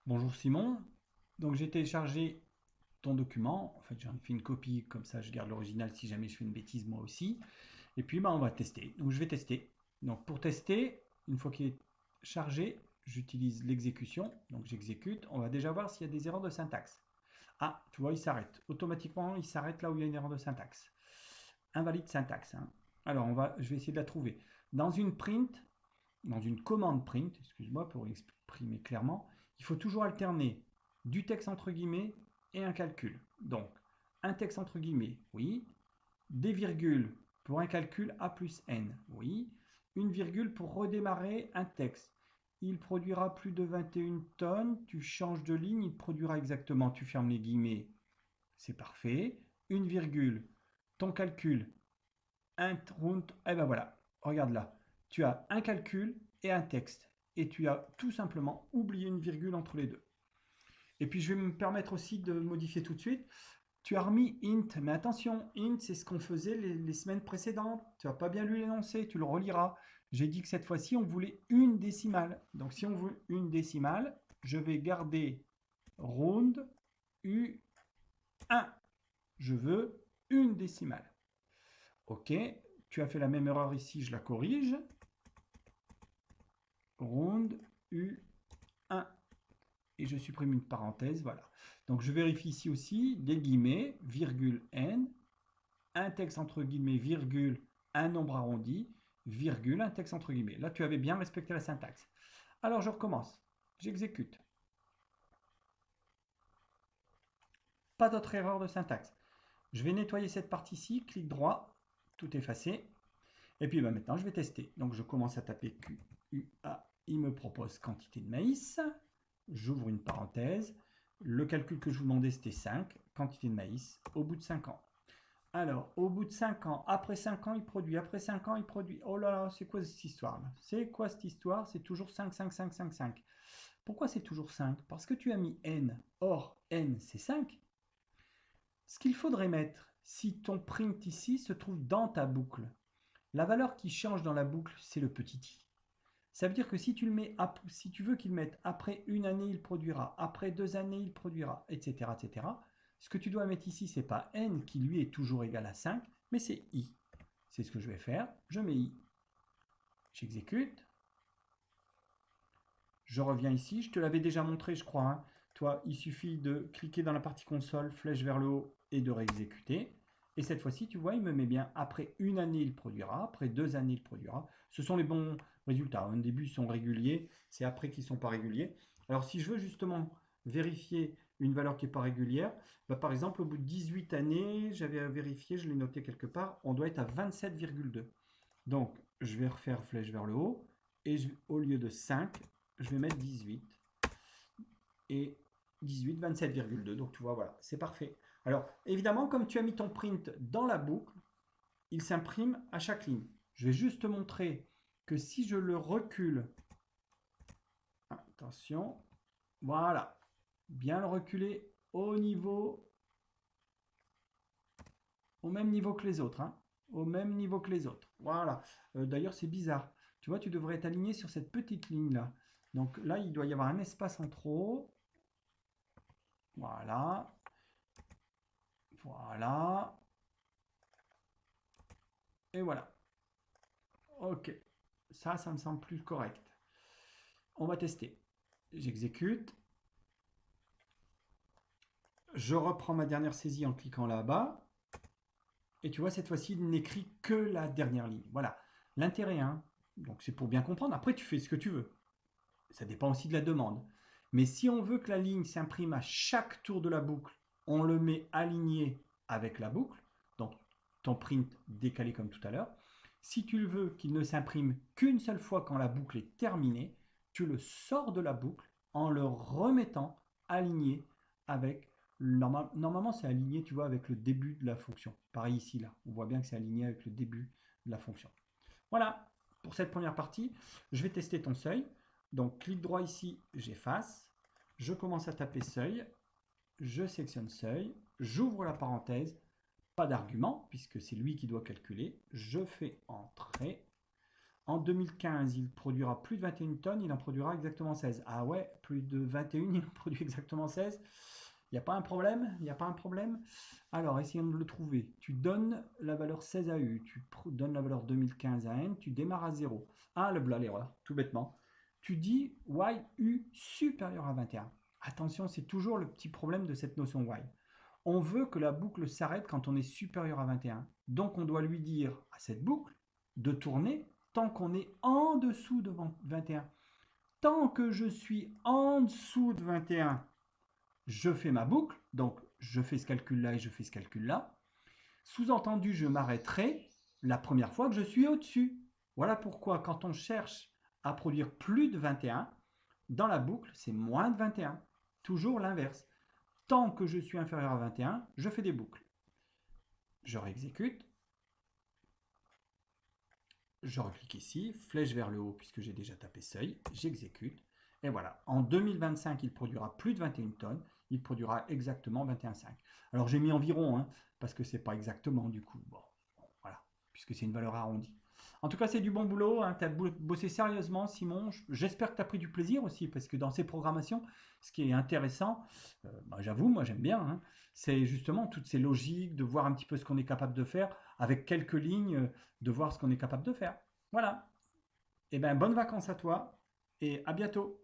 Bonjour Simon, donc j'ai téléchargé ton document, en fait j'en ai fait une copie, comme ça je garde l'original si jamais je fais une bêtise moi aussi, et puis on va tester, donc je vais tester. Donc pour tester, une fois qu'il est chargé, j'utilise l'exécution, donc j'exécute, on va déjà voir s'il y a des erreurs de syntaxe. Ah, tu vois, il s'arrête, automatiquement il s'arrête là où il y a une erreur de syntaxe. Invalide syntaxe, hein. Alors je vais essayer de la trouver. Dans une print, dans une commande print, excuse-moi pour exprimer clairement, il faut toujours alterner du texte entre guillemets et un calcul. Donc, un texte entre guillemets, oui. Des virgules pour un calcul A plus N, oui. Une virgule pour redémarrer un texte. Il produira plus de 21 tonnes, tu changes de ligne, il produira exactement, tu fermes les guillemets, c'est parfait. Une virgule, ton calcul, un round, et ben voilà, regarde là, tu as un calcul et un texte, et tu as tout simplement oublié une virgule entre les deux. Et puis je vais me permettre aussi de modifier tout de suite. Tu as remis int, mais attention, int c'est ce qu'on faisait les semaines précédentes. Tu n'as pas bien lu l'énoncé, tu le reliras. J'ai dit que cette fois-ci on voulait une décimale. Donc si on veut une décimale, je vais garder round U1. Je veux une décimale. Ok, tu as fait la même erreur ici, je la corrige. Round U1. Et je supprime une parenthèse, voilà. Donc je vérifie ici aussi, des guillemets, virgule N, un texte entre guillemets, virgule, un nombre arrondi, virgule, un texte entre guillemets. Là, tu avais bien respecté la syntaxe. Alors je recommence, j'exécute. Pas d'autre erreur de syntaxe. Je vais nettoyer cette partie-ci, clic droit, tout effacer. Et puis maintenant, je vais tester. Donc je commence à taper QUA, il me propose quantité de maïs. J'ouvre une parenthèse. Le calcul que je vous demandais, c'était 5, quantité de maïs, au bout de 5 ans. Alors, au bout de 5 ans, après 5 ans, il produit, après 5 ans, il produit. Oh là là, c'est quoi cette histoire là? C'est quoi cette histoire? C'est toujours 5, 5, 5, 5, 5. Pourquoi c'est toujours 5? Parce que tu as mis n. Or, n, c'est 5. Ce qu'il faudrait mettre, si ton print ici se trouve dans ta boucle, la valeur qui change dans la boucle, c'est le petit i. Ça veut dire que si tu le mets, si tu veux qu'il mette après une année, il produira, après 2 années, il produira, etc., etc. Ce que tu dois mettre ici, c'est pas n qui lui est toujours égal à 5, mais c'est i. C'est ce que je vais faire. Je mets i. J'exécute. Je reviens ici. Je te l'avais déjà montré, je crois, hein. Toi, il suffit de cliquer dans la partie console, flèche vers le haut et de réexécuter. Et cette fois-ci, tu vois, il me met bien après une année, il produira, après 2 années, il produira. Ce sont les bons résultats. Au début, ils sont réguliers, c'est après qu'ils ne sont pas réguliers. Alors, si je veux justement vérifier une valeur qui n'est pas régulière, bah, par exemple, au bout de 18 années, j'avais vérifié, je l'ai noté quelque part, on doit être à 27,2. Donc, je vais refaire flèche vers le haut, et au lieu de 5, je vais mettre 18. Et 18, 27,2. Donc tu vois, voilà, c'est parfait. Alors, évidemment, comme tu as mis ton print dans la boucle, il s'imprime à chaque ligne. Je vais juste te montrer que si je le recule, attention, voilà, bien le reculer au même niveau que les autres, hein, au même niveau que les autres. Voilà. D'ailleurs, c'est bizarre. Tu vois, tu devrais être aligné sur cette petite ligne-là. Donc là, il doit y avoir un espace en trop. Voilà. Voilà. Et voilà. Ok. Ça me semble plus correct. On va tester. J'exécute. Je reprends ma dernière saisie en cliquant là-bas. Et tu vois, cette fois-ci, il n'écrit que la dernière ligne. Voilà. L'intérêt, hein. Donc c'est pour bien comprendre. Après, tu fais ce que tu veux. Ça dépend aussi de la demande. Mais si on veut que la ligne s'imprime à chaque tour de la boucle, on le met aligné avec la boucle. Donc ton print décalé comme tout à l'heure. Si tu veux qu'il ne s'imprime qu'une seule fois quand la boucle est terminée, tu le sors de la boucle en le remettant aligné avec... Normalement, c'est aligné, tu vois, avec le début de la fonction. Pareil ici, là. On voit bien que c'est aligné avec le début de la fonction. Voilà pour cette première partie. Je vais tester ton seuil. Donc, clic droit ici, j'efface. Je commence à taper seuil. Je sélectionne seuil. J'ouvre la parenthèse. Pas d'argument, puisque c'est lui qui doit calculer. Je fais entrer. En 2015, il produira plus de 21 tonnes, il en produira exactement 16. Ah ouais, plus de 21, il en produit exactement 16. Il n'y a pas un problème? Il n'y a pas un problème? Alors, essayons de le trouver. Tu donnes la valeur 16 à U, tu donnes la valeur 2015 à N, tu démarres à 0. Ah, le blas, l'erreur, tout bêtement. Tu dis Y, U supérieur à 21. Attention, c'est toujours le petit problème de cette notion Y. On veut que la boucle s'arrête quand on est supérieur à 21. Donc, on doit lui dire à cette boucle de tourner tant qu'on est en dessous de 21. Tant que je suis en dessous de 21, je fais ma boucle, donc je fais ce calcul-là et je fais ce calcul-là. Sous-entendu, je m'arrêterai la première fois que je suis au-dessus. Voilà pourquoi quand on cherche à produire plus de 21, dans la boucle, c'est moins de 21. Toujours l'inverse. Tant que je suis inférieur à 21, je fais des boucles. Je réexécute. Je reclique ici, flèche vers le haut puisque j'ai déjà tapé seuil, j'exécute. Et voilà, en 2025, il produira plus de 21 tonnes, il produira exactement 21,5. Alors j'ai mis environ, hein, parce que c'est pas exactement du coup. Bon, voilà, puisque c'est une valeur arrondie. En tout cas, c'est du bon boulot, hein, tu as bossé sérieusement, Simon. J'espère que tu as pris du plaisir aussi, parce que dans ces programmations, ce qui est intéressant, j'avoue, moi j'aime bien, hein, c'est justement toutes ces logiques, de voir un petit peu ce qu'on est capable de faire, avec quelques lignes, de voir ce qu'on est capable de faire. Voilà. Et bien, bonnes vacances à toi, et à bientôt.